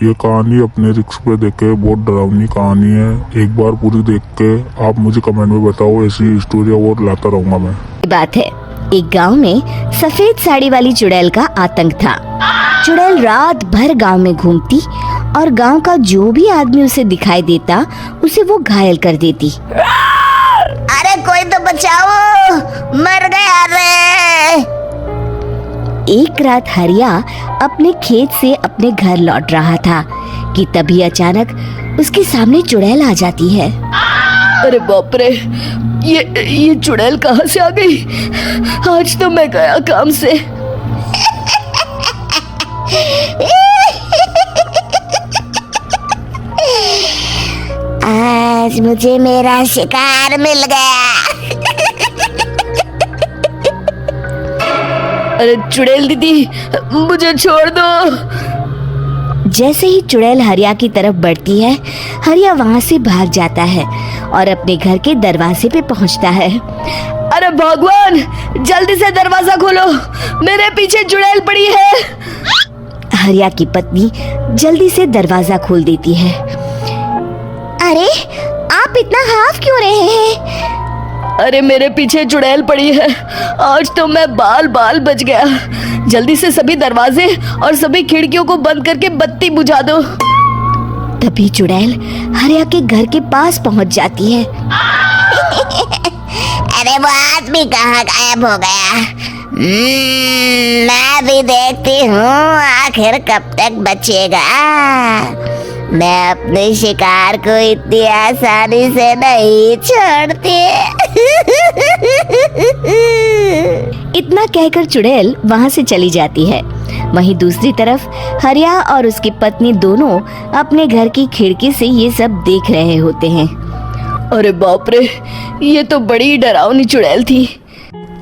ये कहानी अपने रिस्क पे देखे बहुत डरावनी कहानी है। एक बार पूरी देख के आप मुझे कमेंट में बताओ, ऐसी स्टोरी और लाता रहूंगा मैं। बात है, एक गांव में सफेद साड़ी वाली चुड़ैल का आतंक था। चुड़ैल रात भर गांव में घूमती और गांव का जो भी आदमी उसे दिखाई देता उसे वो घायल कर देती। अरे कोई तो बचाओ, मर गया रे। एक रात हरिया अपने खेत से अपने घर लौट रहा था कि तभी अचानक उसके सामने चुड़ैल आ जाती है। अरे बाप रे, ये चुड़ैल कहाँ से आ गई? आज तो मैं गया काम से। आज मुझे मेरा शिकार मिल गया। अरे चुड़ैल दीदी, मुझे छोड़ दो। जैसे ही चुड़ैल हरिया की तरफ बढ़ती है, हरिया वहाँ से भाग जाता है और अपने घर के दरवाजे पे पहुँचता है। अरे भगवान, जल्दी से दरवाजा खोलो, मेरे पीछे चुड़ैल पड़ी है। हरिया की पत्नी जल्दी से दरवाजा खोल देती है। अरे आप इतना हाफ क्यों रहे हैं? अरे मेरे पीछे चुड़ैल पड़ी है, आज तो मैं बाल बच गया। जल्दी से सभी दरवाजे और सभी खिड़कियों को बंद करके बत्ती बुझा दो। तभी चुड़ैल हरिया के घर के पास पहुंच जाती है। अरे वो आदमी कहाँ गायब हो गया? मैं भी देखती हूँ आखिर कब तक बचेगा। मैं अपने शिकार को इतनी आसानी से नहीं छोड़ती। इतना कहकर चुड़ैल वहां से चली जाती है। वहीं दूसरी तरफ हरिया और उसकी पत्नी दोनों अपने घर की खिड़की से ये सब देख रहे होते हैं। अरे बाप रे, ये तो बड़ी डरावनी चुड़ैल थी।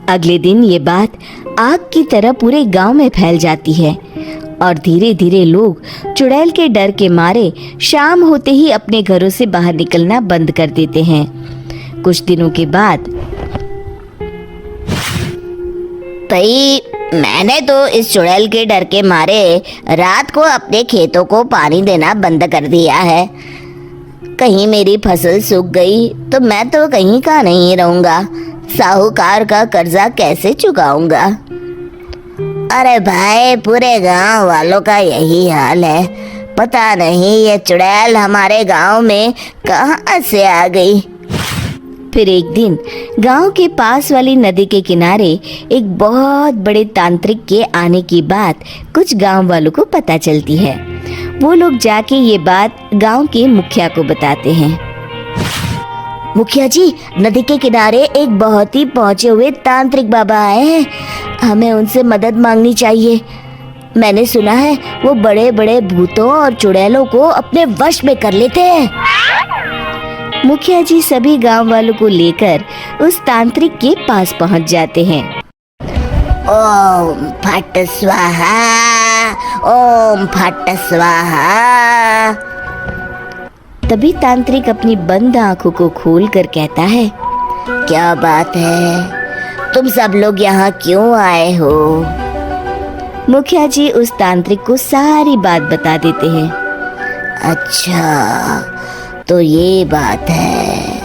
अगले दिन ये बात आग की तरह पूरे गांव में फैल जाती है और धीरे धीरे लोग चुड़ैल के डर के मारे शाम होते ही अपने घरों से बाहर निकलना बंद कर देते हैं। कुछ दिनों के बाद भाई, मैंने तो इस चुड़ैल के डर के मारे रात को अपने खेतों को पानी देना बंद कर दिया है। कहीं मेरी फसल सूख गई तो मैं तो कहीं का नहीं रहूंगा। साहूकार का कर्जा कैसे चुकाऊंगा? अरे भाई, पूरे गांव वालों का यही हाल है। पता नहीं ये चुड़ैल हमारे गांव में कहां से आ गई। फिर एक दिन गांव के पास वाली नदी के किनारे एक बहुत बड़े तांत्रिक के आने की बात कुछ गांव वालों को पता चलती है। वो लोग जाके ये बात गांव के मुखिया को बताते हैं। मुखिया जी, नदी के किनारे एक बहुत ही पहुंचे हुए तांत्रिक बाबा आए हैं। हमें उनसे मदद मांगनी चाहिए। मैंने सुना है वो बड़े बड़े भूतों और चुड़ैलों को अपने वश में कर लेते हैं। मुखिया जी सभी गांव वालों को लेकर उस तांत्रिक के पास पहुंच जाते हैं। ओम फट स्वाहा, ओम फट स्वाहा। तभी तांत्रिक अपनी बंद आंखों को खोलकर कहता है, क्या बात है? तुम सब लोग यहाँ क्यों आए हो? मुखिया जी उस तांत्रिक को सारी बात बता देते हैं। अच्छा, तो ये बात है।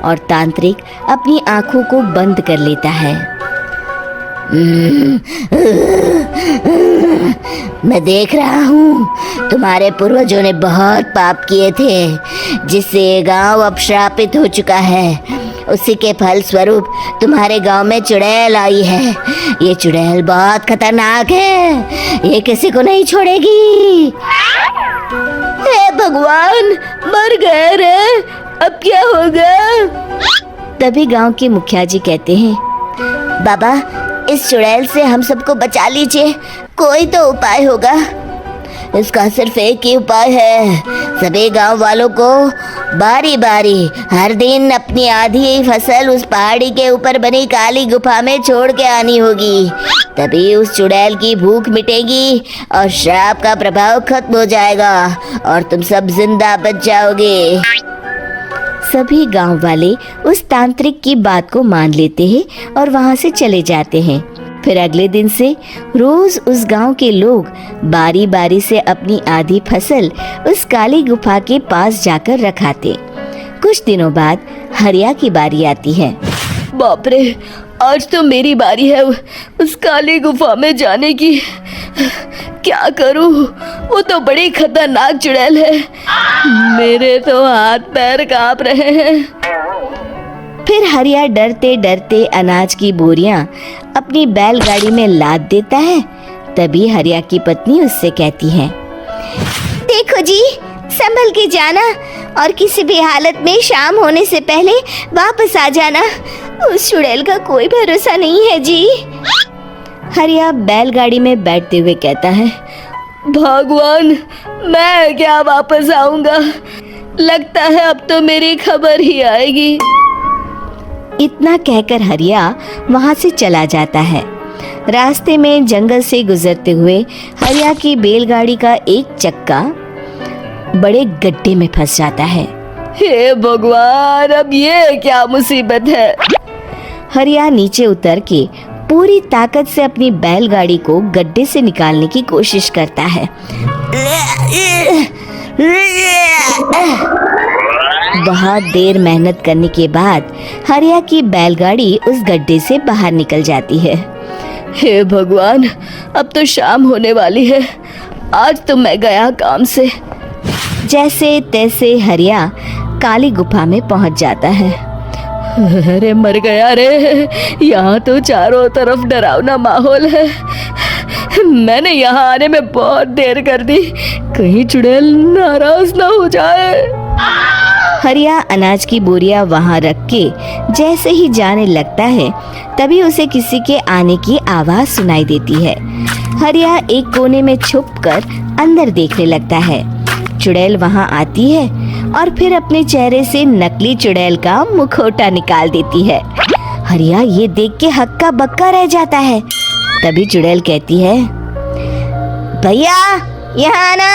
और तांत्रिक अपनी आंखों को बंद कर लेता है। मैं देख रहा हूँ तुम्हारे पूर्वजों ने बहुत पाप किए थे, जिससे ये गांव अब श्रापित हो चुका है। उसी के फल स्वरूप तुम्हारे गांव में चुड़ैल आई है। ये चुड़ैल बहुत खतरनाक है, ये किसी को नहीं छोड़ेगी। हे भगवान, मर गए रे, अब क्या होगा? तभी गांव के मुखिया जी कहते हैं, बाबा, इस चुड़ैल से हम सबको बचा लीजिए। कोई तो उपाय होगा। इसका सिर्फ एक ही उपाय है। सभी गांव वालों को बारी बारी हर दिन अपनी आधी फसल उस पहाड़ी के ऊपर बनी काली गुफा में छोड़ के आनी होगी। तभी उस चुड़ैल की भूख मिटेगी और श्राप का प्रभाव खत्म हो जाएगा और तुम सब जिंदा बच जाओगे। सभी गांव वाले उस तांत्रिक की बात को मान लेते हैं और वहां से चले जाते हैं। फिर अगले दिन से रोज उस गांव के लोग बारी बारी से अपनी आधी फसल उस काली गुफा के पास जाकर रखाते। कुछ दिनों बाद हरिया की बारी आती है। बाप रे, आज तो मेरी बारी है उस काली गुफा में जाने की। क्या करूं? वो तो बड़ी खतरनाक चुड़ैल है। मेरे तो हाथ पैर कांप रहे हैं। फिर हरिया डरते डरते अनाज की बोरियां अपनी बैलगाड़ी में लाद देता है। तभी हरिया की पत्नी उससे कहती है, देखो जी, संभल के जाना और किसी भी हालत में शाम होने से पहले वापस आ जाना। उस चुड़ैल का कोई भरोसा नहीं है जी। हरिया बैलगाड़ी में बैठते हुए कहता है, भगवान, मैं क्या वापस आऊंगा? लगता है अब तो मेरी खबर ही आएगी। इतना कहकर हरिया वहां से चला जाता है। रास्ते में जंगल से गुजरते हुए हरिया की बैलगाड़ी का एक चक्का बड़े गड्ढे में फंस जाता है। हे भगवान, अब ये क्या मुसीबत है? हरिया नीचे उतर के पूरी ताकत से अपनी बैलगाड़ी को गड्ढे से निकालने की कोशिश करता है। बहुत देर मेहनत करने के बाद हरिया की बैलगाड़ी उस गड्ढे से बाहर निकल जाती है। हे भगवान, अब तो शाम होने वाली है। आज तो मैं गया काम से। जैसे तैसे हरिया काली गुफा में पहुंच जाता है। अरे मर गया रे, यहाँ तो चारों तरफ डरावना माहौल है। मैंने यहाँ आने में बहुत देर कर दी, कहीं चुड़ैल नाराज ना हो जाए। हरिया अनाज की बोरियां वहां रख के जैसे ही जाने लगता है, तभी उसे किसी के आने की आवाज सुनाई देती है। हरिया एक कोने में छुपकर अंदर देखने लगता है। चुड़ैल वहां आती है और फिर अपने चेहरे से नकली चुड़ैल का मुखौटा निकाल देती है। हरिया ये देख के हक्का बक्का रह जाता है। तभी चुड़ैल कहती है, भैया यहाँ आना,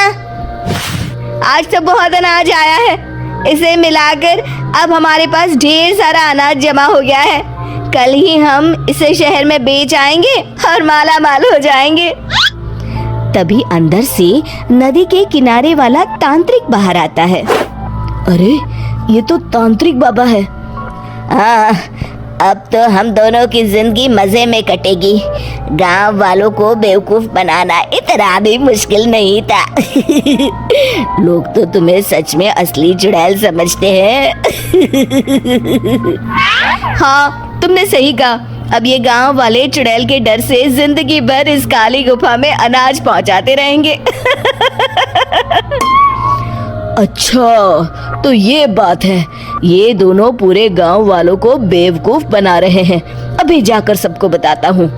आज तो बहुत अनाज आया है। इसे मिलाकर अब हमारे पास ढेर सारा अनाज जमा हो गया है। कल ही हम इसे शहर में बेच आएंगे और माला माल हो जाएंगे। तभी अंदर से नदी के किनारे वाला तांत्रिक बाहर आता है। अरे, ये तो तांत्रिक बाबा है। हाँ, अब तो हम दोनों की जिंदगी मजे में कटेगी। गांव वालों को बेवकूफ बनाना इतना भी मुश्किल नहीं था। लोग तो तुम्हें सच में असली चुड़ैल समझते हैं। हाँ, तुमने सही कहा। अब ये गांव वाले चुड़ैल के डर से जिंदगी भर इस काली गुफा में अनाज पहुंचाते रहेंगे। अच्छा, तो ये बात है। ये दोनों पूरे गांव वालों को बेवकूफ बना रहे हैं। अभी जाकर सबको बताता हूँ।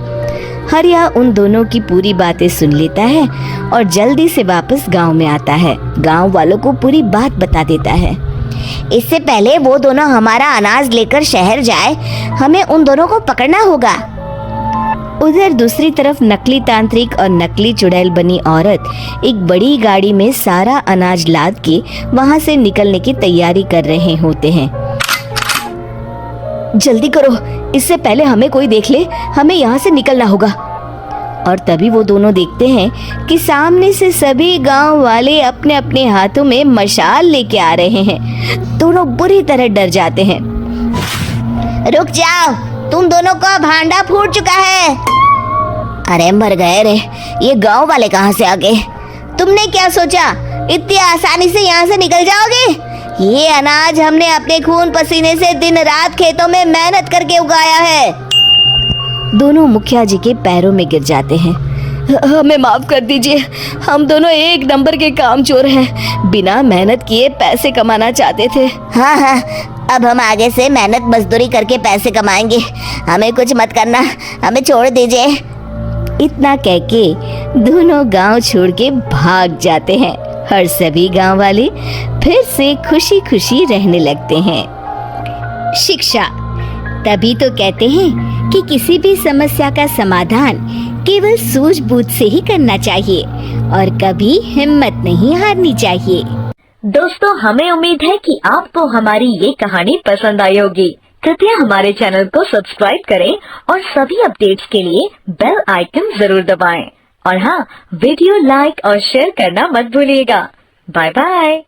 हरिया उन दोनों की पूरी बातें सुन लेता है और जल्दी से वापस गांव में आता है। गांव वालों को पूरी बात बता देता है। इससे पहले वो दोनों हमारा अनाज लेकर शहर जाए, हमें उन दोनों को पकड़ना होगा। उधर दूसरी तरफ नकली तांत्रिक और नकली चुड़ैल बनी औरत एक बड़ी गाड़ी में सारा अनाज लाद के वहां से निकलने की तैयारी कर रहे होते हैं। जल्दी करो, इससे पहले हमें कोई देख ले। हमें यहाँ से निकलना होगा। और तभी वो दोनों देखते हैं कि सामने से सभी गांव वाले अपने अपने हाथों में मशाल लेके आ रहे हैं। दोनों बुरी तरह डर जाते हैं। रुक जाओ, तुम दोनों का भांडा फूट चुका है। अरे मर गए रे, ये गांव वाले कहाँ से आ गए? तुमने क्या सोचा इतनी आसानी से यहाँ से निकल जाओगे? ये अनाज हमने अपने खून पसीने से दिन रात खेतों में मेहनत करके उगाया है। दोनों मुखिया जी के पैरों में गिर जाते हैं। हमें माफ कर दीजिए, हम दोनों एक नंबर के कामचोर हैं। बिना मेहनत किए पैसे कमाना चाहते थे। हाँ, अब हम आगे से मेहनत मजदूरी करके पैसे कमाएंगे। हमें कुछ मत करना, हमें छोड़ दीजिए। इतना कह के दोनों गांव छोड़ के भाग जाते हैं और सभी गांव वाले फिर से खुशी खुशी रहने लगते हैं। शिक्षा, तभी तो कहते हैं कि किसी भी समस्या का समाधान केवल सूझबूझ से ही करना चाहिए और कभी हिम्मत नहीं हारनी चाहिए। दोस्तों, हमें उम्मीद है कि आपको हमारी ये कहानी पसंद आई होगी। कृपया हमारे चैनल को सब्सक्राइब करें और सभी अपडेट्स के लिए बेल आइकन जरूर दबाएं। और हाँ, वीडियो लाइक और शेयर करना मत भूलिएगा। Bye bye.